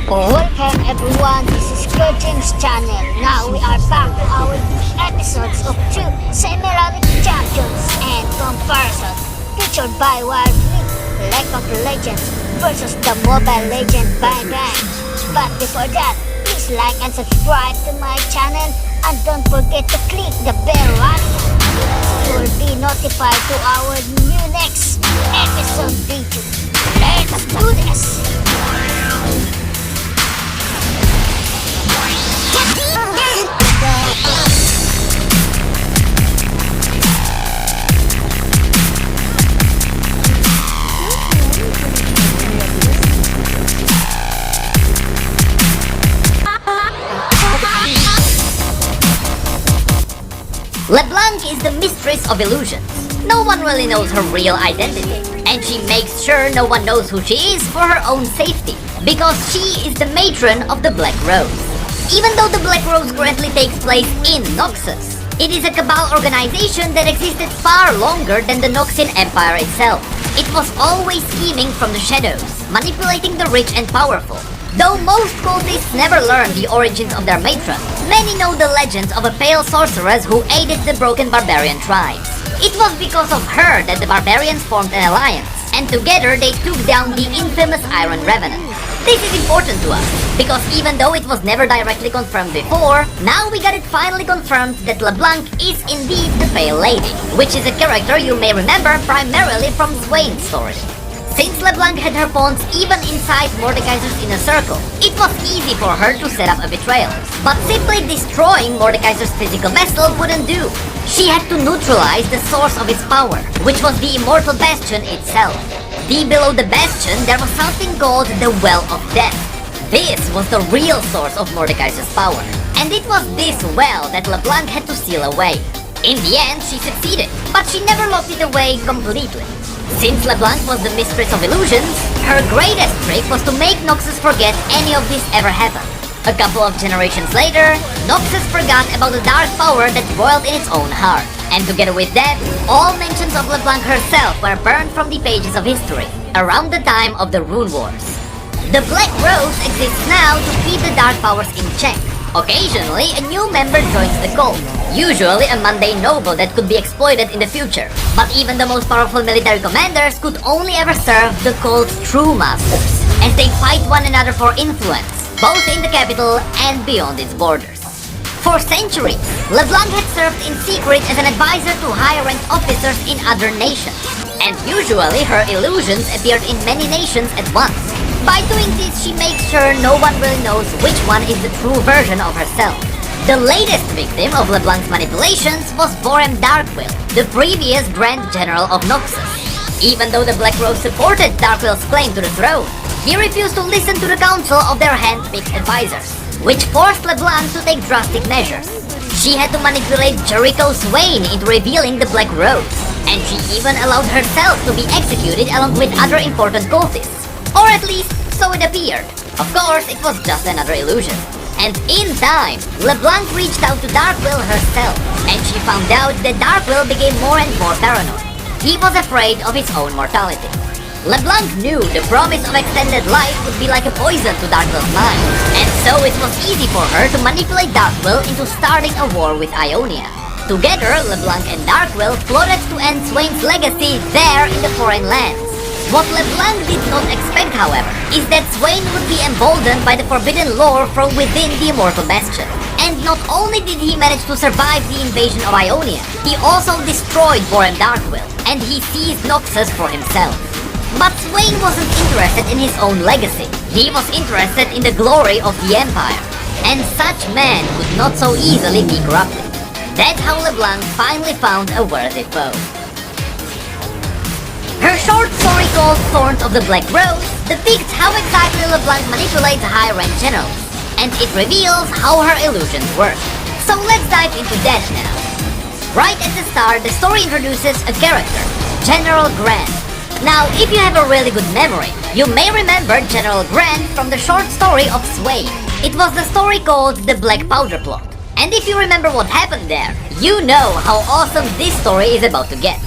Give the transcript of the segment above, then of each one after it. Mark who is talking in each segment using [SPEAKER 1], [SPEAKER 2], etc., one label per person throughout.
[SPEAKER 1] Welcome everyone, this is Kerjims channel. Now we are back to our episodes of two semi-reality champions and comparison, featured by League of Legends versus the Mobile Legend Bang Bang. But before that, please like and subscribe to my channel and don't forget to click the bell icon to be notified to our new next episode video. Let's do this!
[SPEAKER 2] Leblanc is the mistress of illusions. No one really knows her real identity, and she makes sure no one knows who she is for her own safety, because she is the matron of the Black Rose. Even though the Black Rose currently takes place in Noxus, it is a Cabal organization that existed far longer than the Noxian Empire itself. It was always scheming from the shadows, manipulating the rich and powerful. Though most cultists never learn the origins of their matron, many know the legends of a pale sorceress who aided the broken barbarian tribes. It was because of her that the barbarians formed an alliance, and together they took down the infamous Iron Revenant. This is important to us, because even though it was never directly confirmed before, now we got it finally confirmed that Leblanc is indeed the Pale Lady, which is a character you may remember primarily from Swain's story. Since Leblanc had her pawns even inside Monetize's inner circle, it was easy for her to set up a betrayal. But simply destroying Monetize's physical vessel wouldn't do. She had to neutralize the source of its power, which was the immortal bastion itself. Deep below the bastion, there was something called the Well of Death. This was the real source of Mordekaiser's power, and it was this well that Leblanc had to seal away. In the end, she succeeded, but she never locked it away completely. Since Leblanc was the mistress of illusions, her greatest trick was to make Noxus forget any of this ever happened. A couple of generations later, Noxus forgot about the dark power that boiled in its own heart. And together with that, all mentions of Leblanc herself were burned from the pages of history, around the time of the Rune Wars. The Black Rose exists now to keep the dark powers in check. Occasionally, a new member joins the cult, usually a mundane noble that could be exploited in the future. But even the most powerful military commanders could only ever serve the cult's true masters, as they fight one another for influence, both in the capital and beyond its borders. For centuries, Leblanc had served in secret as an advisor to high-ranked officers in other nations, and usually her illusions appeared in many nations at once. By doing this, she makes sure no one really knows which one is the true version of herself. The latest victim of Leblanc's manipulations was Vorem Darkwill, the previous Grand General of Noxus. Even though the Black Rose supported Darkwill's claim to the throne, he refused to listen to the counsel of their hand-picked advisors, which forced Leblanc to take drastic measures. She had to manipulate Jericho Swain into revealing the Black Rose, and she even allowed herself to be executed along with other important cultists. Or at least, so it appeared. Of course, it was just another illusion. And in time, Leblanc reached out to Darkwill herself, and she found out that Darkwill became more and more paranoid. He was afraid of his own mortality. Leblanc knew the promise of extended life would be like a poison to Darkwill's mind, and so it was easy for her to manipulate Darkwill into starting a war with Ionia. Together, Leblanc and Darkwill plotted to end Swain's legacy there in the foreign lands. What Leblanc did not expect, however, is that Swain would be emboldened by the forbidden lore from within the Immortal Bastion. And not only did he manage to survive the invasion of Ionia, he also destroyed Vorem Darkwill, and he seized Noxus for himself. But Swain wasn't interested in his own legacy. He was interested in the glory of the Empire. And such man could not so easily be corrupted. That's how Leblanc finally found a worthy foe. Her short story called Thorns of the Black Rose depicts how exactly Leblanc manipulates high-ranked generals, and it reveals how her illusions work. So let's dive into that now. Right at the start, the story introduces a character, General Grant. Now, if you have a really good memory, you may remember General Grant from the short story of Swain. It was the story called The Black Powder Plot. And if you remember what happened there, you know how awesome this story is about to get.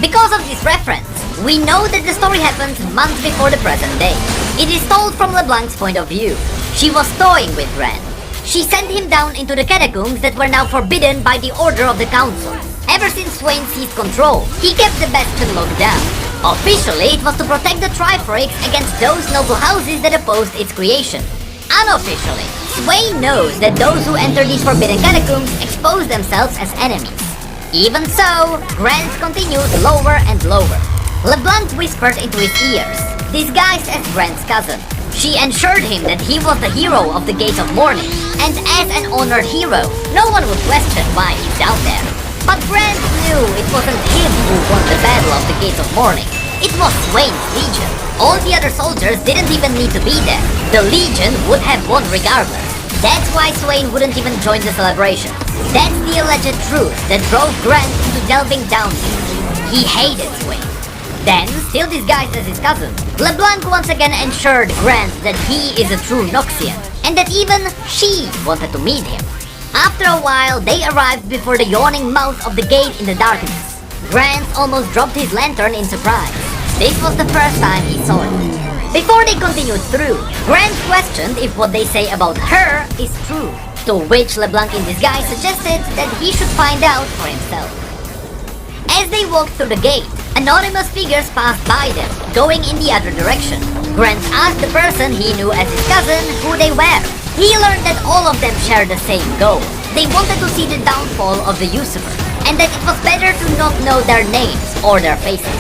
[SPEAKER 2] Because of this reference, we know that the story happens months before the present day. It is told from Leblanc's point of view. She was toying with Grant. She sent him down into the catacombs that were now forbidden by the order of the council. Ever since Swain seized control, he kept the bastion locked down. Officially, it was to protect the Triforix against those noble houses that opposed its creation. Unofficially, Swain knows that those who enter these forbidden catacombs expose themselves as enemies. Even so, Grant continued lower and lower. Leblanc whispered into his ears, disguised as Grant's cousin. She assured him that he was the hero of the Gates of Morning, and as an honored hero, no one would question why he's down there. But Grant knew it wasn't him who won the Battle of the Gates of Morning. It was Swain's Legion. All the other soldiers didn't even need to be there. The Legion would have won regardless. That's why Swain wouldn't even join the celebration. That's the alleged truth that drove Grant into delving down here. He hated Swain. Then, still disguised as his cousin, Leblanc once again assured Grant that he is a true Noxian, and that even she wanted to meet him. After a while, they arrived before the yawning mouth of the gate in the darkness. Grant almost dropped his lantern in surprise. This was the first time he saw it. Before they continued through, Grant questioned if what they say about her is true, to which Leblanc in disguise suggested that he should find out for himself. As they walked through the gate, anonymous figures passed by them, going in the other direction. Grant asked the person he knew as his cousin who they were. He learned that all of them shared the same goal. They wanted to see the downfall of the usurper, and that it was better to not know their names or their faces.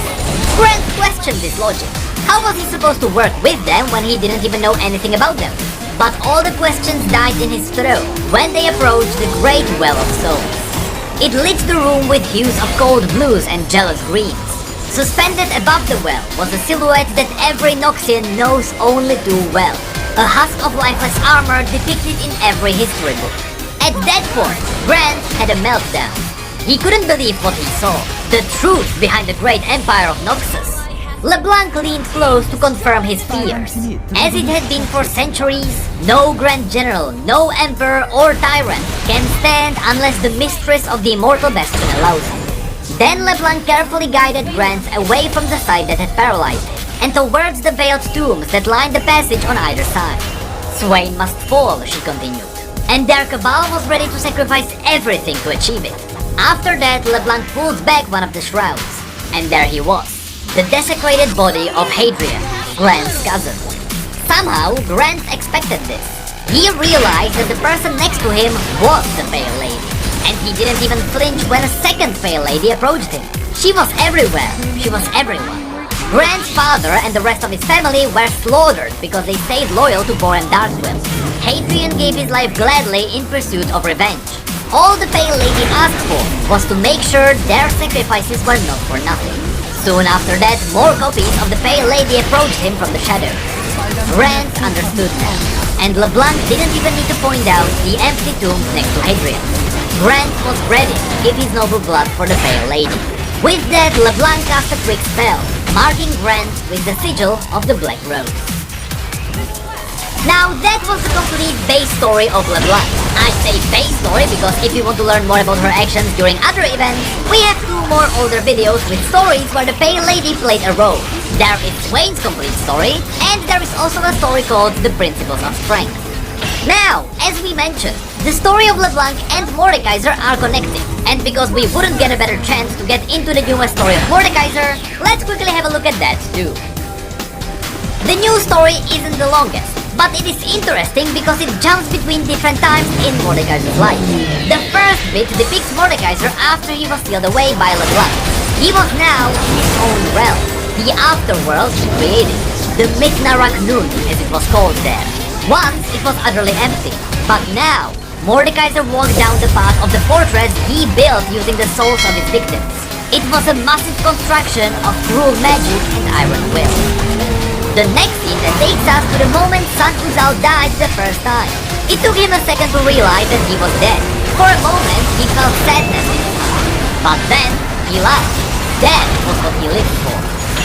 [SPEAKER 2] Grant questioned this logic. How was he supposed to work with them when he didn't even know anything about them? But all the questions died in his throat when they approached the Great Well of Souls. It lit the room with hues of cold blues and jealous greens. Suspended above the well was a silhouette that every Noxian knows only too well. A husk of lifeless armor depicted in every history book. At that point, Grant had a meltdown. He couldn't believe what he saw. The truth behind the great empire of Noxus. Leblanc leaned close to confirm his fears. As it had been for centuries, no Grand General, no Emperor or Tyrant can stand unless the mistress of the immortal bastion allows it. Then Leblanc carefully guided Grant away from the side that had paralyzed him, and towards the veiled tombs that lined the passage on either side. Swain must fall, she continued, and their cabal was ready to sacrifice everything to achieve it. After that, Leblanc pulled back one of the shrouds, and there he was, the desecrated body of Hadrian, Grant's cousin. Somehow, Grant expected this. He realized that the person next to him was the Pale Lady, and he didn't even flinch when a second Pale Lady approached him. She was everywhere. She was everyone. Grant's father and the rest of his family were slaughtered because they stayed loyal to Boran Darkwill. Hadrian gave his life gladly in pursuit of revenge. All the Pale Lady asked for was to make sure their sacrifices were not for nothing. Soon after that, more copies of the Pale Lady approached him from the shadows. Grant understood now, and Leblanc didn't even need to point out the empty tombs next to Hadrian. Grant was ready to give his noble blood for the Pale Lady. With that, Leblanc cast a quick spell, marking Grant with the sigil of the Black Rose. Now that was the complete base story of Leblanc. I say base story because if you want to learn more about her actions during other events, we have 2 more older videos with stories where the Pale Lady played a role. There is Swain's complete story, and there is also a story called The Principles of Strength. Now, as we mentioned, the story of Leblanc and Mordekaiser are connected, and because we wouldn't get a better chance to get into the newest story of Mordekaiser, let's quickly have a look at that too. The new story isn't the longest, but it is interesting because it jumps between different times in Mordekaiser's life. The first bit depicts Mordekaiser after he was sealed away by Leblanc. He was now in his own realm, the afterworld he created, the Mithna Raknun as it was called there. Once it was utterly empty, but now Mordekaiser walked down the path of the fortress he built using the souls of his victims. It was a massive construction of cruel magic and iron will. The next scene that takes us to the moment Sun Uzal died the first time. It took him a second to realize that he was dead. For a moment, he felt sadness in his heart. But then, he laughed. That was what he lived for.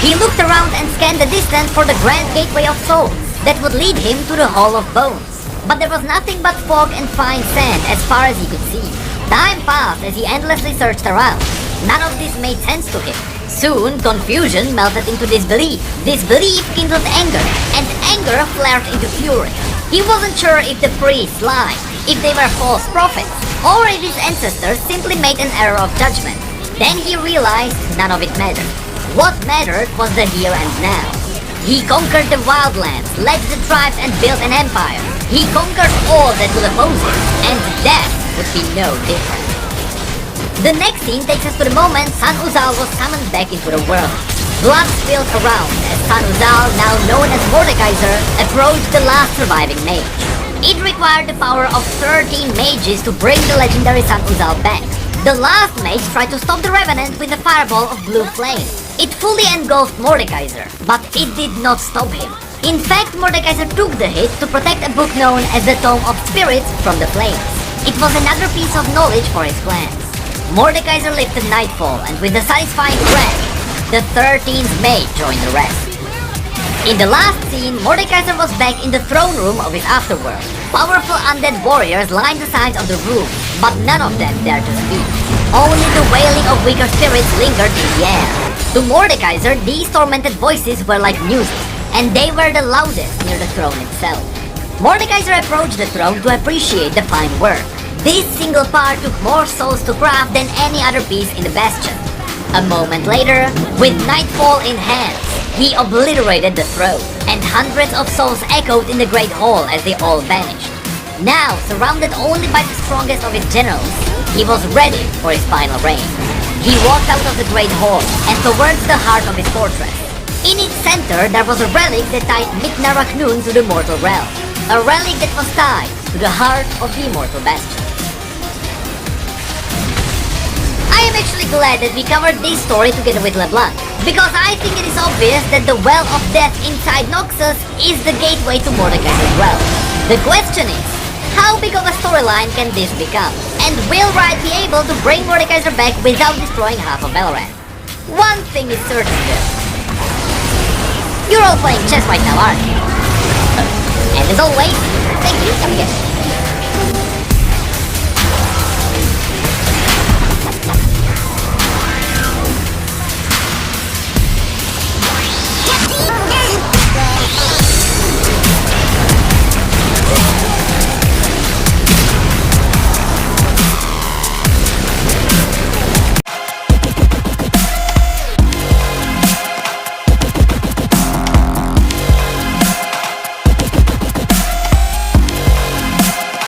[SPEAKER 2] He looked around and scanned the distance for the Grand Gateway of Souls that would lead him to the Hall of Bones. But there was nothing but fog and fine sand as far as he could see. Time passed as he endlessly searched around. None of this made sense to him. Soon, confusion melted into disbelief. Disbelief kindled anger, and anger flared into fury. He wasn't sure if the priests lied, if they were false prophets, or if his ancestors simply made an error of judgment. Then he realized none of it mattered. What mattered was the here and now. He conquered the wildlands, led the tribes, and built an empire. He conquered all that would oppose him, and that would be no different. The next scene takes us to the moment San Uzal was summoned back into the world. Blood spilled around as San Uzal, now known as Mordekaiser, approached the last surviving mage. It required the power of 13 mages to bring the legendary San Uzal back. The last mage tried to stop the Revenant with a fireball of blue flame. It fully engulfed Mordekaiser, but it did not stop him. In fact, Mordekaiser took the hit to protect a book known as the Tome of Spirits from the flames. It was another piece of knowledge for his plans. Mordekaiser lived to nightfall, and with a satisfying crash, the 13th mage joined the rest. In the last scene, Mordekaiser was back in the throne room of his afterworld. Powerful undead warriors lined the sides of the room, but none of them dared to speak. Only the wailing of weaker spirits lingered in the air. To Mordekaiser, these tormented voices were like music, and they were the loudest near the throne itself. Mordekaiser approached the throne to appreciate the fine work. This single part took more souls to craft than any other piece in the bastion. A moment later, with nightfall in hand, he obliterated the throne, and hundreds of souls echoed in the great hall as they all vanished. Now, surrounded only by the strongest of his generals, he was ready for his final reign. He walked out of the great hall and towards the heart of his fortress. In its center, there was a relic that tied Mitna Raknun to the mortal realm. A relic that was tied to the heart of the immortal bastion. I am actually glad that we covered this story together with Leblanc, because I think it is obvious that the Well of Death inside Noxus is the gateway to Mordekaiser's realm. The question is, how big of a storyline can this become? And will Riot be able to bring Mordekaiser back without destroying half of Valorant? One thing is certain though. You're all playing chess right now, aren't you? And as always, thank you, come again.